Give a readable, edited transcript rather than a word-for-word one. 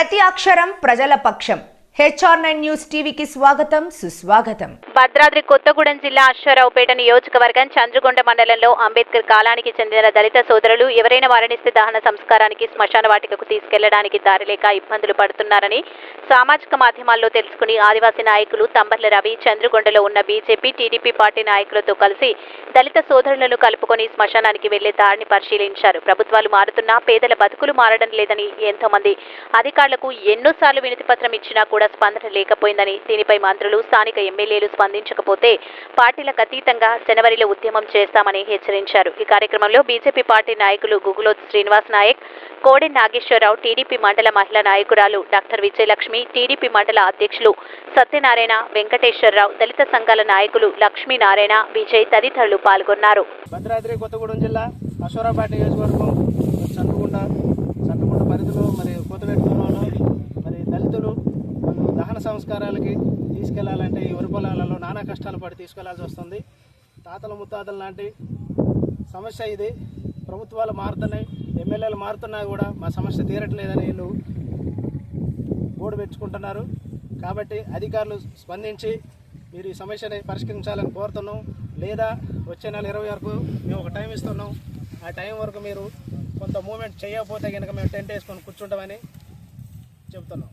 ప్రతి అక్షరం ప్రజల పక్షం. HR9 న్యూస్ టీవీకి స్వాగతం, సుస్వాగతం. భద్రాద్రి కొత్తగూడెం జిల్లా అశ్వారావుపేట నియోజకవర్గం చంద్రగొండ మండలంలో అంబేద్కర్ కాలానికి చెందిన దళిత సోదరులు ఎవరైనా మరణిస్తే దహన సంస్కారానికి శ్మశాన వాటికకు తీసుకెళ్లడానికి దారి లేక ఇబ్బందులు పడుతున్నారని సామాజిక మాధ్యమాల్లో తెలుసుకుని ఆదివాసీ నాయకులు తంబర్ల రవి చంద్రగొండలో ఉన్న బీజేపీ, టీడీపీ పార్టీ నాయకులతో కలిసి దళిత సోదరులను కలుపుకొని శ్మశానానికి వెళ్లే దారిని పరిశీలించారు. ప్రభుత్వాలు మారుతున్నా పేదల బతుకులు మారడం లేదని ఎంతో మంది అధికారులకు ఎన్నోసార్లు వినతిపత్రం ఇచ్చినా కూడా స్పందన లేకపోయిందని, దీనిపై మంత్రులు, స్థానిక ఎమ్మెల్యేలు స్పందించకపోతే పార్టీలకు అతీతంగా జనవరిలో ఉద్యమం చేస్తామని హెచ్చరించారు. ఈ కార్యక్రమంలో బీజేపీ పార్టీ నాయకులు గుగులోత్ శ్రీనివాస్ నాయక్, కోడె నాగేశ్వరరావు, టీడీపీ మండల మహిళా నాయకురాలు డాక్టర్ విజయలక్ష్మి, టీడీపీ మండల అధ్యక్షులు సత్యనారాయణ, వెంకటేశ్వరరావు, దళిత సంఘాల నాయకులు లక్ష్మీనారాయణ, విజయ్ తదితరులు పాల్గొన్నారు. భద్రాద్రి కొత్తగూడెం జిల్లా అశ్వారావుపేట నియోజకవర్గం చంద్రగొండ పరిధిలో కొత్తపేటలో దళితులు దహన సంస్కారాలకి తీసుకెళ్లాలంటే ఈ వరి పొలాలలో నానా కష్టాలు పడి తీసుకెళ్లాల్సి వస్తుంది. తాతల ముత్తాతలు లాంటి సమస్య ఇది. ప్రభుత్వాలు మారుతున్నాయి, ఎమ్మెల్యేలు మారుతున్నా కూడా మా సమస్య తీరట్లేదని వీళ్ళు గోడు పెంచుకుంటున్నారు. కాబట్టి అధికారులు స్పందించి మీరు ఈ సమస్యని పరిష్కరించాలని కోరుతున్నాం. లేదా వచ్చే నెల 20 వరకు మేము ఒక టైం ఇస్తున్నాం. ఆ టైం వరకు మీరు కొంత మూమెంట్ చేయకపోతే కనుక మేము టెంట్ వేసుకొని కూర్చుంటామని చెప్తున్నాం.